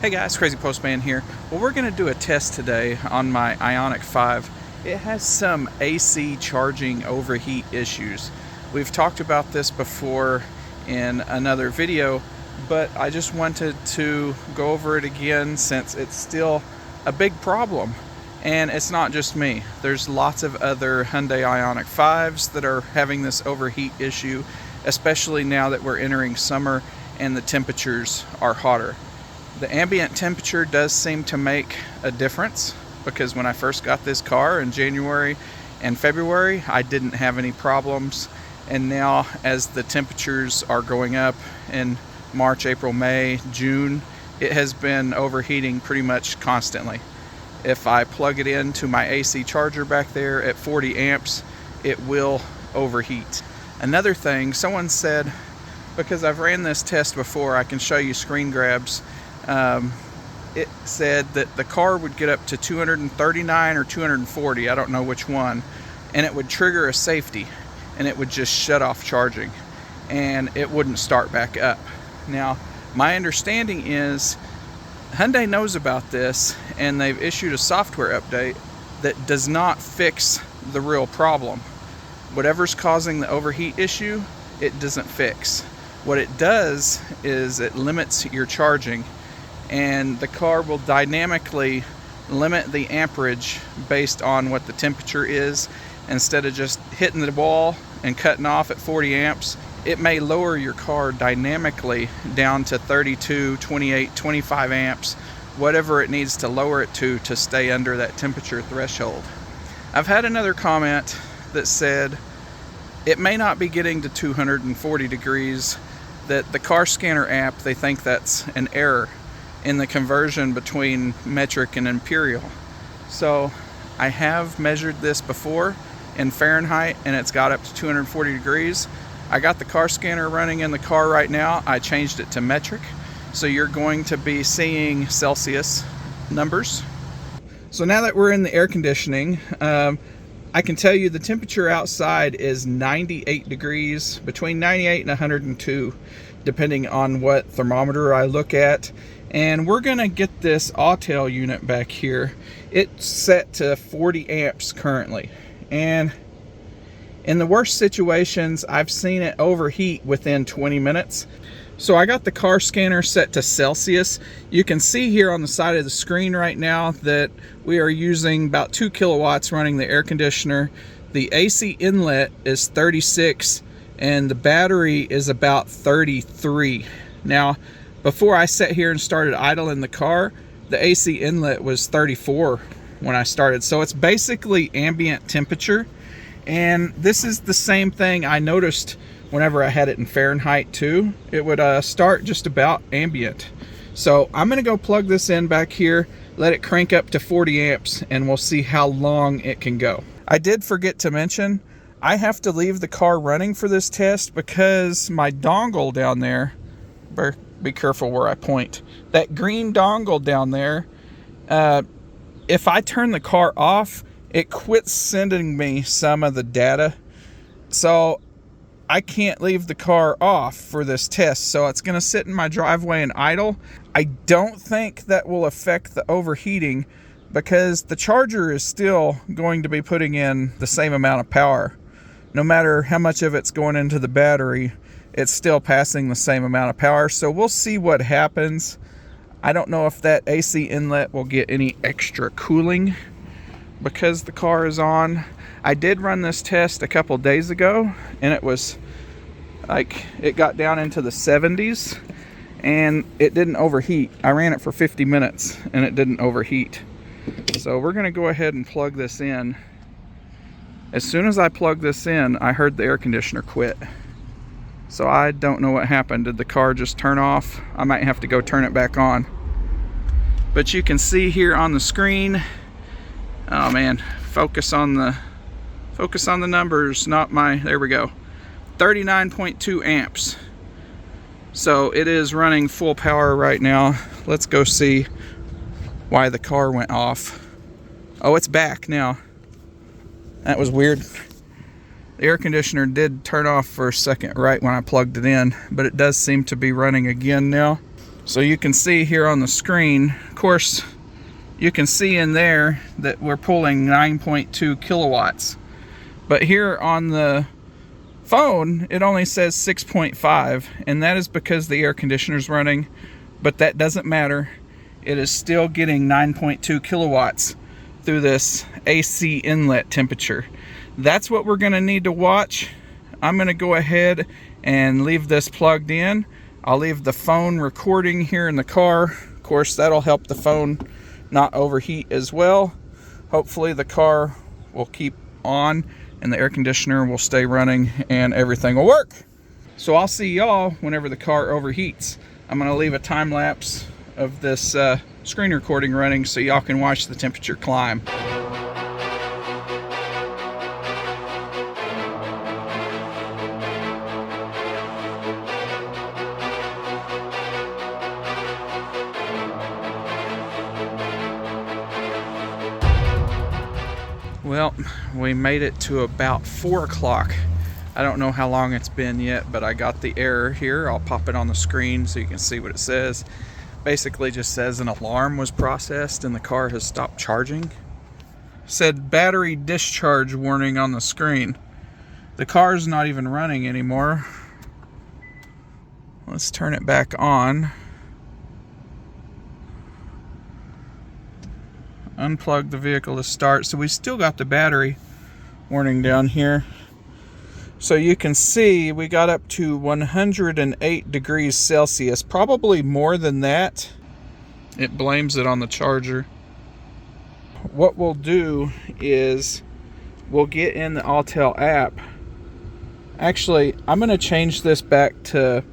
Hey guys, Crazy Postman here. Well, we're going to do a test today on my IONIQ5. It has some AC charging overheat issues. We've talked about this before in another video, but I just wanted to go over it again since it's still a big problem. And it's not just me. There's lots of other Hyundai IONIQ5s that are having this overheat issue, especially now that we're entering summer and the temperatures are hotter. The ambient temperature does seem to make a difference, because when I first got this car in January and February, I didn't have any problems. And now as the temperatures are going up in March, April, May, June, it has been overheating pretty much constantly. If I plug it into my AC charger back there at 40 amps, it will overheat. Another thing, someone said, because I've ran this test before, I can show you screen grabs. It said that the car would get up to 239 or 240, I don't know which one, and it would trigger a safety and it would just shut off charging and it wouldn't start back up. Now, my understanding is Hyundai knows about this and they've issued a software update that does not fix the real problem. Whatever's causing the overheat issue, it doesn't fix. What it does is it limits your charging, and the car will dynamically limit the amperage based on what the temperature is. Instead of just hitting the wall and cutting off at 40 amps, it may lower your car dynamically down to 32, 28, 25 amps, whatever it needs to lower it to stay under that temperature threshold. I've had another comment that said it may not be getting to 240 degrees, that the car scanner app, they think that's an error in the conversion between metric and imperial. So I have measured this before in Fahrenheit and it's got up to 240 degrees. I got the car scanner running in the car right now. I changed it to metric. So you're going to be seeing Celsius numbers. So now that we're in the air conditioning, I can tell you the temperature outside is 98 degrees, between 98 and 102, depending on what thermometer I look at. And we're gonna get this Autel unit back here. It's set to 40 amps currently. And in the worst situations, I've seen it overheat within 20 minutes. So I got the car scanner set to Celsius. You can see here on the side of the screen right now that we are using about 2 kilowatts running the air conditioner. The AC inlet is 36 and the battery is about 33. Now, before I sat here and started idling the car, the AC inlet was 34 when I started. So it's basically ambient temperature. And this is the same thing I noticed whenever I had it in Fahrenheit too. It would start just about ambient. So I'm gonna go plug this in back here, let it crank up to 40 amps, and we'll see how long it can go. I did forget to mention, I have to leave the car running for this test because my dongle down there, be careful where I point, that green dongle down there, if I turn the car off, it quits sending me some of the data. So I can't leave the car off for this test, so it's going to sit in my driveway and idle. I don't think that will affect the overheating because the charger is still going to be putting in the same amount of power. No matter how much of it's going into the battery, it's still passing the same amount of power. So we'll see what happens. I don't know if that AC inlet will get any extra cooling because the car is on. I did run this test a couple days ago and it was like, it got down into the 70s and it didn't overheat. I ran it for 50 minutes and it didn't overheat. So we're gonna go ahead and plug this in. As soon as I plug this in, I heard the air conditioner quit. So I don't know what happened. Did the car just turn off? I might have to go turn it back on. But you can see here on the screen, oh man, focus on the numbers, not my, there we go, 39.2 amps. So it is running full power right now. Let's go see why the car went off. Oh, it's back now. That was weird. The air conditioner did turn off for a second right when I plugged it in, but it does seem to be running again now. So you can see here on the screen, of course, you can see in there that we're pulling 9.2 kilowatts. But here on the phone, it only says 6.5, and that is because the air conditioner's running, but that doesn't matter. It is still getting 9.2 kilowatts through this AC inlet temperature. That's what we're gonna need to watch. I'm gonna go ahead and leave this plugged in. I'll leave the phone recording here in the car. Of course, that'll help the phone not overheat as well. Hopefully the car will keep on and the air conditioner will stay running and everything will work. So I'll see y'all whenever the car overheats. I'm gonna leave a time lapse of this screen recording running so y'all can watch the temperature climb. Well, we made it to about 4 o'clock. I don't know how long it's been yet, but I got the error here. I'll pop it on the screen so you can see what it says. Basically just says an alarm was processed and the car has stopped charging. Said battery discharge warning on the screen. The car's not even running anymore. Let's turn it back on. Unplug the vehicle to start. So we still got the battery warning down here. So you can see we got up to 108 degrees Celsius, probably more than that. It blames it on the charger. What we'll do is we'll get in the Autel app. Actually, I'm going to change this back to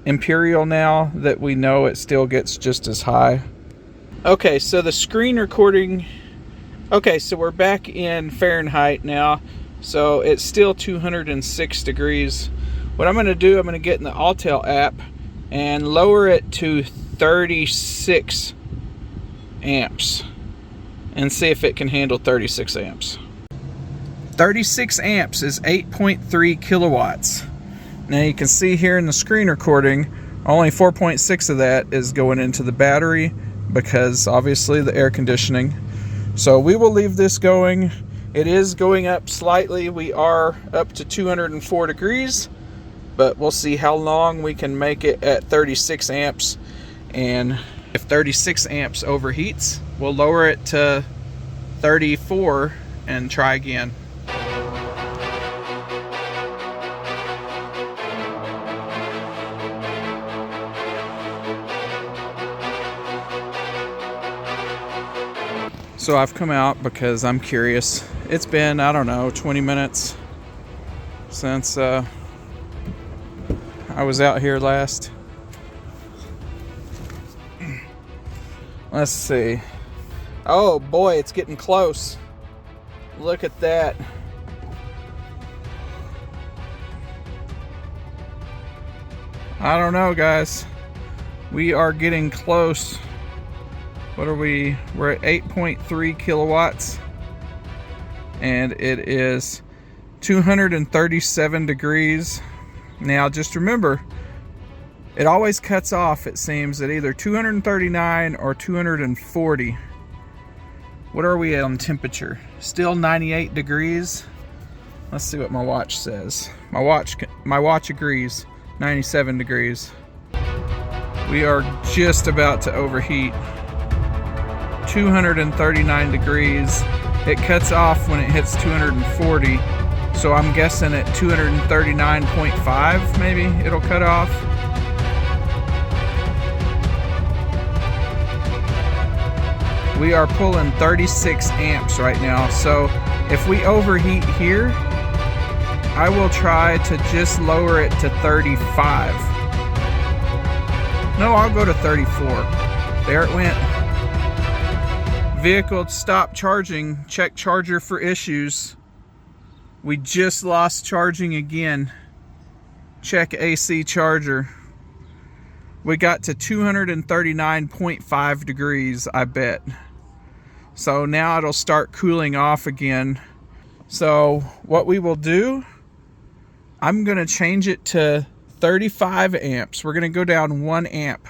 Imperial now that we know it still gets just as high. Okay, so the screen recording, okay, so we're back in Fahrenheit now, so it's still 206 degrees. What I'm going to do, I'm going to get in the Autel app and lower it to 36 amps and see if it can handle 36 amps. 36 amps is 8.3 kilowatts. Now you can see here in the screen recording, only 4.6 of that is going into the battery, because obviously the air conditioning. So we will leave this going. It is going up slightly. We are up to 204 degrees, but we'll see how long we can make it at 36 amps. And if 36 amps overheats, we'll lower it to 34 and try again. So I've come out because I'm curious. It's been, I don't know, 20 minutes since I was out here last. Let's see. Oh boy, it's getting close. Look at that. I don't know, guys. We are getting close. What are we? We're at 8.3 kilowatts and it is 237 degrees. Now just remember, it always cuts off, it seems, at either 239 or 240. What are we on temperature? Still 98 degrees. Let's see what my watch says. My watch agrees. 97 degrees. We are just about to overheat. 239 degrees. It cuts off when it hits 240, so I'm guessing at 239.5 maybe it'll cut off. We are pulling 36 amps right now, so if we overheat here, I will try to just lower it to 35. No, I'll go to 34. There it went. Vehicle stopped charging. Check charger for issues. We just lost charging again. Check AC charger. We got to 239.5 degrees, I bet. So now it'll start cooling off again. So what we will do, I'm going to change it to 35 amps. We're going to go down 1 amp.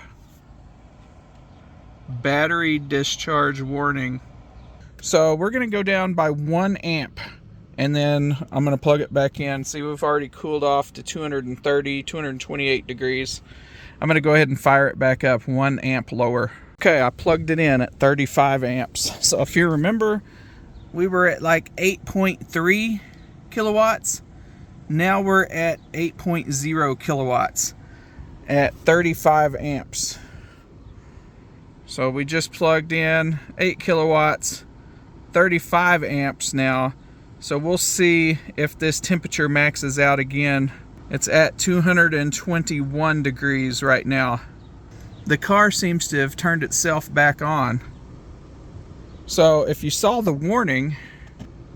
battery discharge warning. So we're going to go down by 1 amp, and then I'm going to plug it back in. See, we've already cooled off to 230, 228 degrees. I'm going to go ahead and fire it back up 1 amp lower. Okay, I plugged it in at 35 amps. So if you remember, we were at like 8.3 kilowatts. Now we're at 8.0 kilowatts at 35 amps. So we just plugged in 8 kilowatts, 35 amps now. So we'll see if this temperature maxes out again. It's at 221 degrees right now. The car seems to have turned itself back on. So if you saw the warning,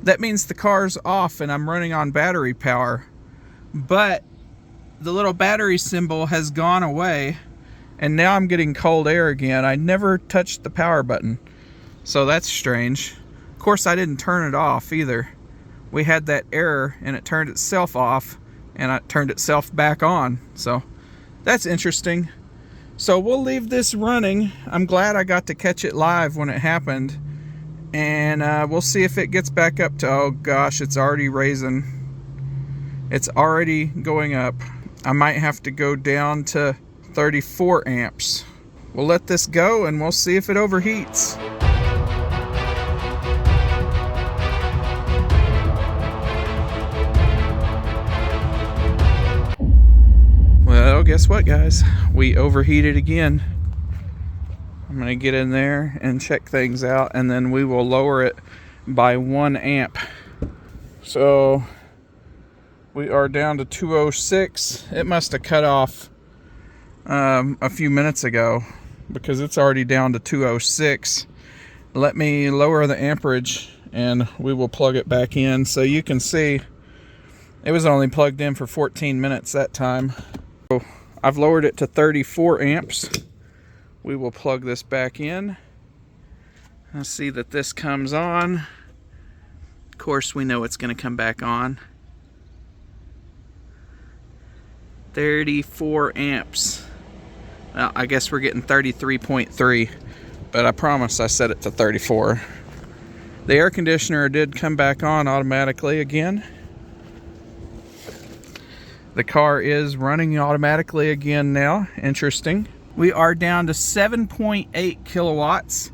that means the car's off and I'm running on battery power. But the little battery symbol has gone away, and now I'm getting cold air again. I never touched the power button, so that's strange. Of course, I didn't turn it off either. We had that error and it turned itself off and it turned itself back on. So that's interesting. So we'll leave this running. I'm glad I got to catch it live when it happened. And we'll see if it gets back up to, oh gosh, it's already raising. It's already going up. I might have to go down to 34 amps. We'll let this go and we'll see if it overheats. Well, guess what, guys? We overheated again. I'm going to get in there and check things out, and then we will lower it by 1 amp. So we are down to 206. It must have cut off a few minutes ago because it's already down to 206. Let me lower the amperage and we will plug it back in so you can see it was only plugged in for 14 minutes that time. So I've lowered it to 34 amps. We will plug this back in. Let's see that this comes on. Of course, we know it's going to come back on. 34 amps. Well, I guess we're getting 33.3, but I promise I set it to 34. The air conditioner did come back on automatically again. The car is running automatically again now. Interesting. We are down to 7.8 kilowatts,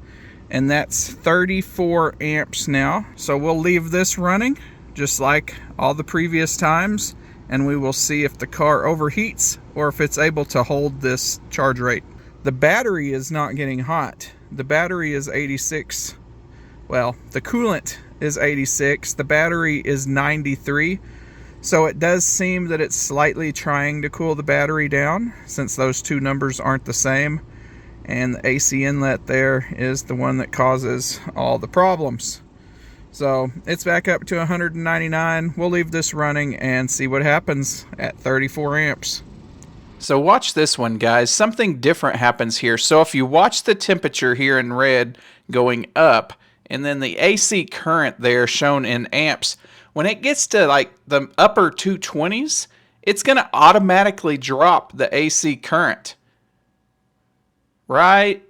and that's 34 amps now. So we'll leave this running just like all the previous times, and we will see if the car overheats or if it's able to hold this charge rate. The battery is not getting hot. The battery is 86. Well, the coolant is 86. The battery is 93. So it does seem that it's slightly trying to cool the battery down, since those two numbers aren't the same. And the AC inlet there is the one that causes all the problems. So it's back up to 199. We'll leave this running and see what happens at 34 amps. So watch this one, guys. Something different happens here. So if you watch the temperature here in red going up, and then the AC current there shown in amps, when it gets to like the upper 220s, it's going to automatically drop the AC current. Right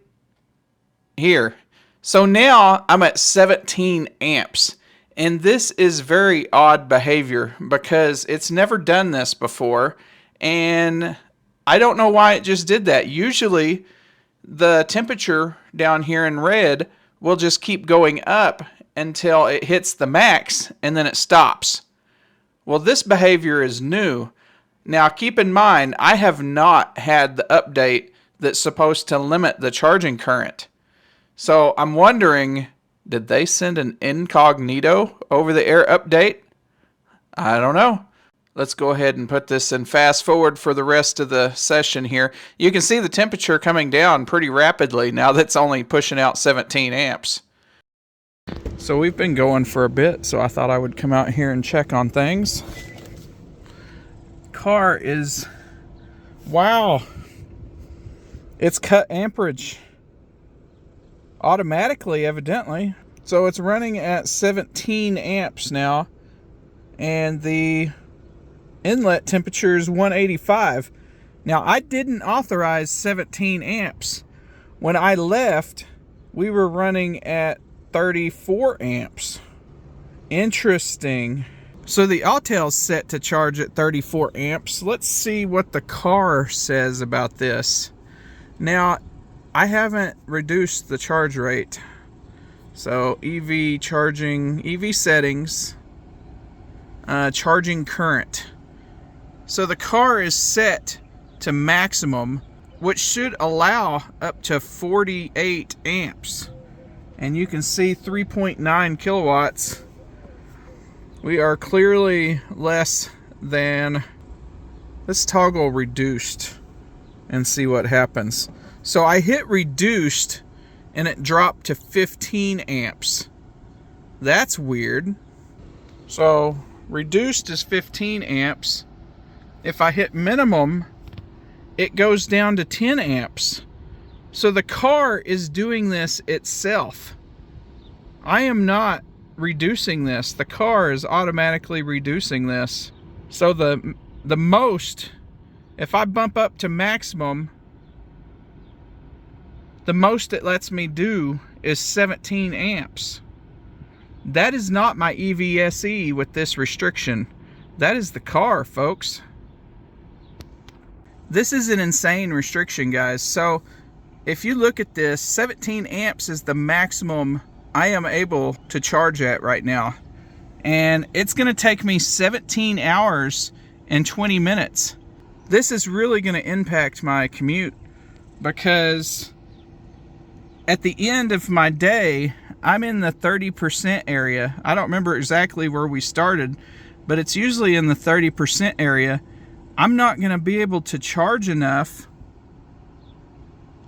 here. So now I'm at 17 amps. And this is very odd behavior because it's never done this before. And I don't know why it just did that. Usually the temperature down here in red will just keep going up until it hits the max and then it stops. Well, this behavior is new. Now keep in mind, I have not had the update that's supposed to limit the charging current. So I'm wondering, did they send an incognito over the air update? I don't know. Let's go ahead and put this in fast forward for the rest of the session here. You can see the temperature coming down pretty rapidly now that's only pushing out 17 amps. So we've been going for a bit, so I thought I would come out here and check on things. Car is, wow, it's cut amperage automatically, evidently. So it's running at 17 amps now, and the inlet temperature is 185. Now I didn't authorize 17 amps. When I left, we were running at 34 amps. Interesting. So the Autel's set to charge at 34 amps. Let's see what the car says about this. Now, I haven't reduced the charge rate. So EV charging, EV settings, charging current. So the car is set to maximum, which should allow up to 48 amps. And you can see 3.9 kilowatts. We are clearly less than. Let's toggle reduced and see what happens. So I hit reduced and it dropped to 15 amps. That's weird. So reduced is 15 amps. If I hit minimum, it goes down to 10 amps. So the car is doing this itself. I am not reducing this. The car is automatically reducing this. So the most, if I bump up to maximum, the most it lets me do is 17 amps. That is not my EVSE with this restriction. That is the car, folks. This is an insane restriction, guys. So if you look at this, 17 amps is the maximum I am able to charge at right now. And it's going to take me 17 hours and 20 minutes. This is really going to impact my commute, because at the end of my day, I'm in the 30% area. I don't remember exactly where we started, but it's usually in the 30% area. I'm not going to be able to charge enough.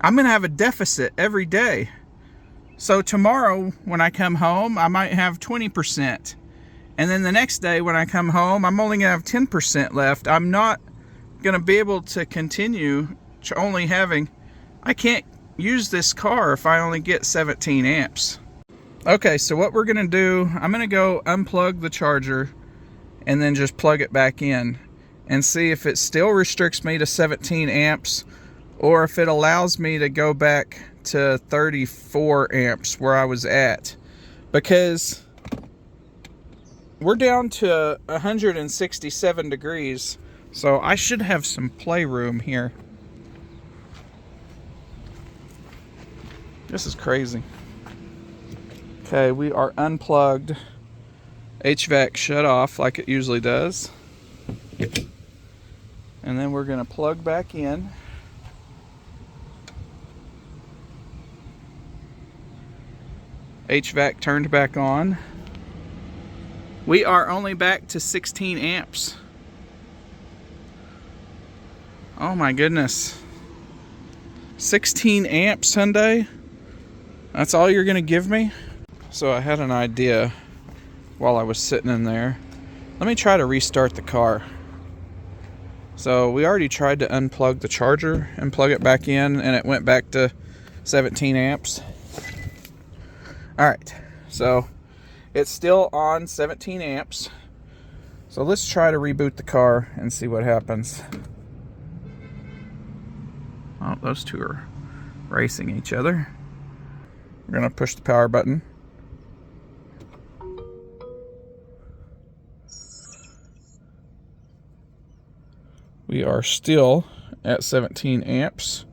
I'm going to have a deficit every day. So tomorrow when I come home, I might have 20%. And then the next day when I come home, I'm only going to have 10% left. I'm not going to be able to continue only having, I can't use this car if I only get 17 amps. Okay, so what we're going to do, I'm going to go unplug the charger and then just plug it back in and see if it still restricts me to 17 amps or if it allows me to go back to 34 amps where I was at, because we're down to 167 degrees, so I should have some playroom here. This is crazy. Okay, we are unplugged. HVAC shut off like it usually does. And then we're going to plug back in. HVAC turned back on. We are only back to 16 amps. Oh my goodness. 16 amps, Sunday? That's all you're gonna give me? So I had an idea while I was sitting in there. Let me try to restart the car. So we already tried to unplug the charger and plug it back in, and it went back to 17 amps. Alright, so it's still on 17 amps. So let's try to reboot the car and see what happens. Oh, those two are racing each other. We're going to push the power button. We are still at 17 amps.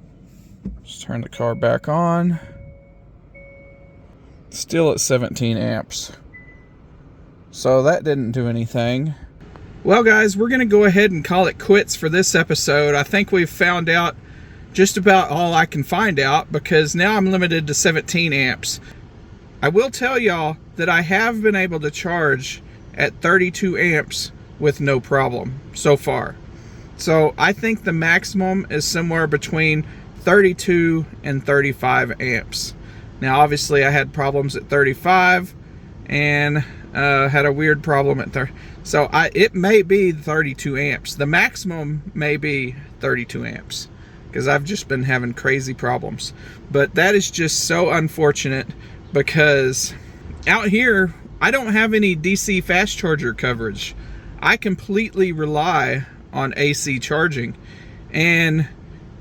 Let's turn the car back on. Still at 17 amps. So that didn't do anything. Well guys, we're going to go ahead and call it quits for this episode. I think we've found out just about all I can find out, because now I'm limited to 17 amps. I will tell y'all that I have been able to charge at 32 amps with no problem so far. So I think the maximum is somewhere between 32 and 35 amps. Now obviously I had problems at 35 and had a weird problem at 30. So it may be 32 amps. The maximum may be 32 amps because I've just been having crazy problems. But that is just so unfortunate, because out here I don't have any DC fast charger coverage. I completely rely on AC charging, and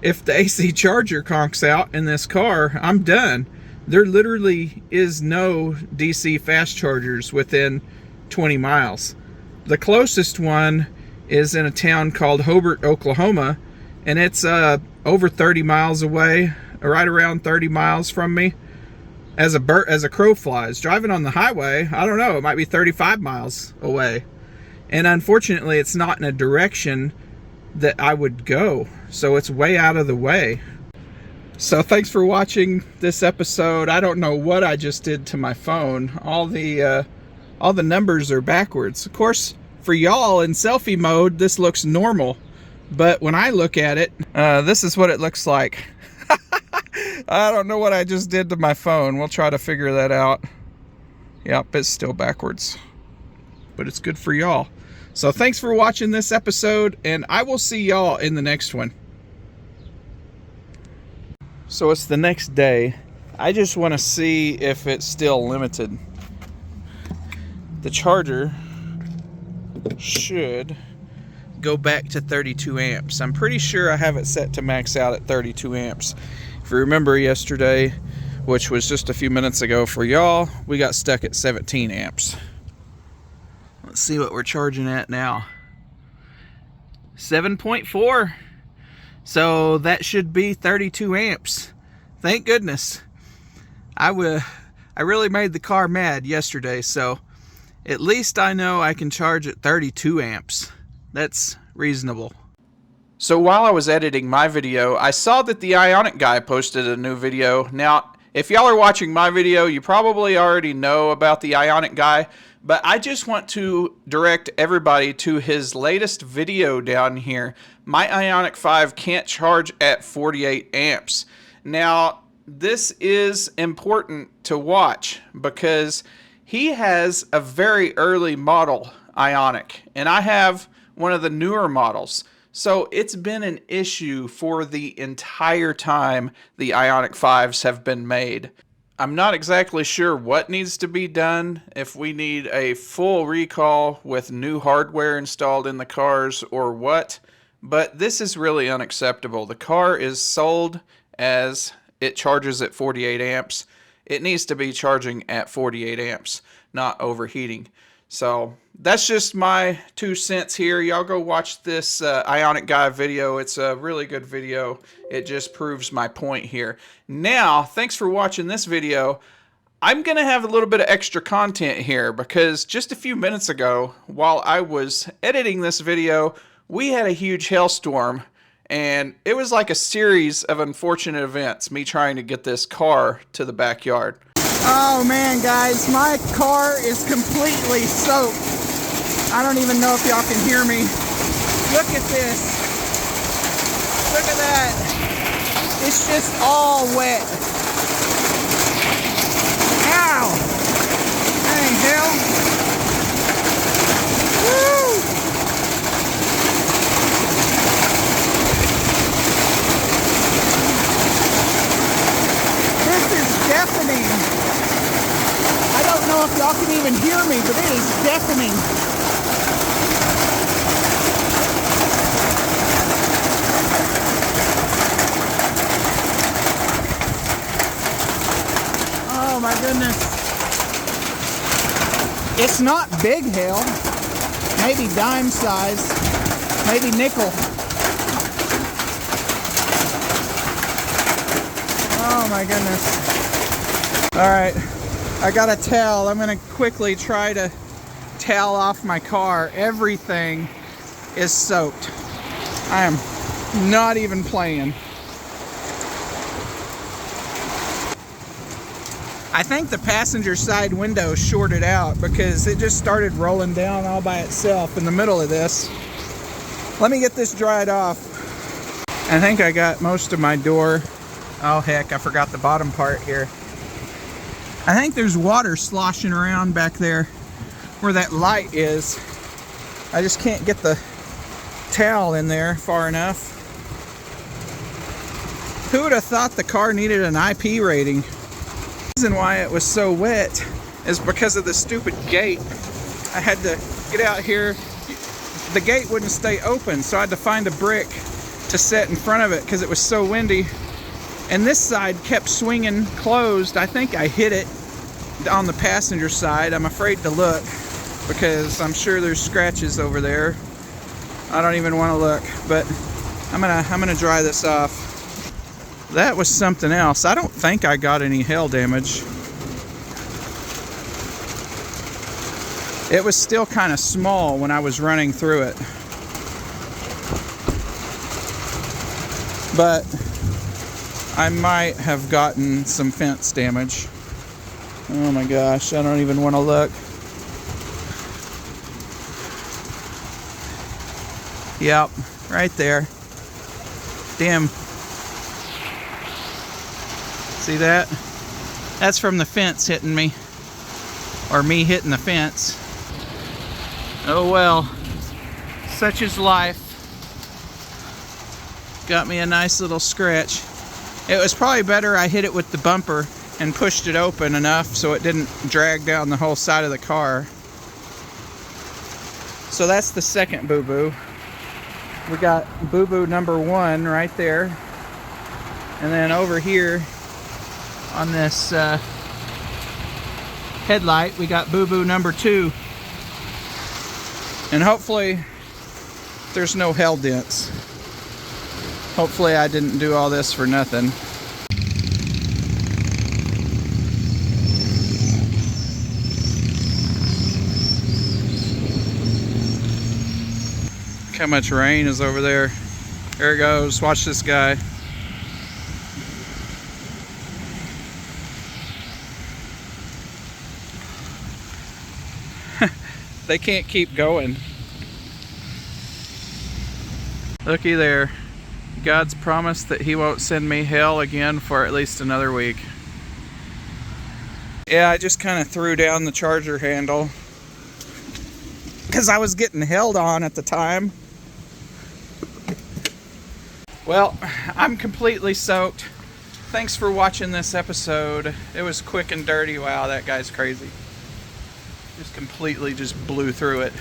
if the AC charger conks out in this car, I'm done. There literally is no DC fast chargers within 20 miles. The closest one is in a town called Hobart, Oklahoma, and it's over 30 miles away, right around 30 miles from me. As a crow flies, driving on the highway, I don't know, it might be 35 miles away. And unfortunately, it's not in a direction that I would go, so it's way out of the way. So thanks for watching this episode. I don't know what I just did to my phone. All the numbers are backwards. Of course, for y'all in selfie mode, this looks normal, but when I look at it, this is what it looks like. I don't know what I just did to my phone. We'll try to figure that out. Yep, it's still backwards, but it's good for y'all. So thanks for watching this episode, and I will see y'all in the next one. So it's the next day. I just want to see if it's still limited. The charger should go back to 32 amps. I'm pretty sure I have it set to max out at 32 amps. If you remember yesterday, which was just a few minutes ago for y'all, we got stuck at 17 amps. Let's see what we're charging at now. 7.4. So that should be 32 amps. Thank goodness. I really made the car mad yesterday, so at least I know I can charge at 32 amps. That's reasonable. So while I was editing my video, I saw that the IONIQ guy posted a new video. Now, if y'all are watching my video, you probably already know about the IONIQ guy, but I just want to direct everybody to his latest video down here. My IONIQ 5 can't charge at 48 amps. Now, this is important to watch because he has a very early model IONIQ, and I have one of the newer models. So it's been an issue for the entire time the IONIQ 5s have been made. I'm not exactly sure what needs to be done, if we need a full recall with new hardware installed in the cars or what, but this is really unacceptable. The car is sold as it charges at 48 amps. It needs to be charging at 48 amps, not overheating. So that's just my 2 cents here. Y'all go watch this IONIQ guy video. It's a really good video. It just proves my point here. Now, thanks for watching this video. I'm going to have a little bit of extra content here because just a few minutes ago, while I was editing this video, we had a huge hailstorm, and it was like a series of unfortunate events, me trying to get this car to the backyard. Oh man, guys, my car is completely soaked. I don't even know if y'all can hear me. Look at this. Look at that. It's just all wet. Ow! Dang hell. Woo! This is deafening. I don't know if y'all can even hear me, but it is deafening. Oh my goodness. It's not big hail. Maybe dime size. Maybe nickel. Oh my goodness. All right. I got a towel. I'm going to quickly try to towel off my car. Everything is soaked. I am not even playing. I think the passenger side window shorted out because it just started rolling down all by itself in the middle of this. Let me get this dried off. I think I got most of my door. Oh heck, I forgot the bottom part here. I think there's water sloshing around back there where that light is. I just can't get the towel in there far enough. Who would have thought the car needed an IP rating? The reason why it was so wet is because of the stupid gate. I had to get out here. The gate wouldn't stay open, so I had to find a brick to set in front of it because it was so windy. And this side kept swinging closed. I think I hit it on the passenger side. I'm afraid to look because I'm sure there's scratches over there. I don't even want to look, but I'm gonna dry this off. That was something else. I don't think I got any hail damage. It was still kind of small when I was running through it. But I might have gotten some fence damage. Oh my gosh, I don't even want to look. Yep, right there. Damn. See that? That's from the fence hitting me. Or me hitting the fence. Oh well. Such is life. Got me a nice little scratch. It was probably better I hit it with the bumper and pushed it open enough so it didn't drag down the whole side of the car. So that's the second boo-boo. We got boo-boo number 1 right there. And then over here on this headlight, we got boo-boo number 2. And hopefully there's no hell dents. Hopefully I didn't do all this for nothing. Look how much rain is over there. There it goes. Watch this guy. They can't keep going. Looky there. God's promised that he won't send me hail again for at least another week. Yeah, I just kind of threw down the charger handle because I was getting held on at the time. Well, I'm completely soaked. Thanks for watching this episode. It was quick and dirty. Wow, that guy's crazy. Just completely just blew through it.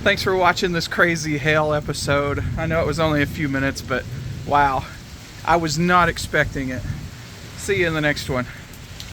Thanks for watching this crazy hail episode. I know it was only a few minutes, but wow, I was not expecting it. See you in the next one.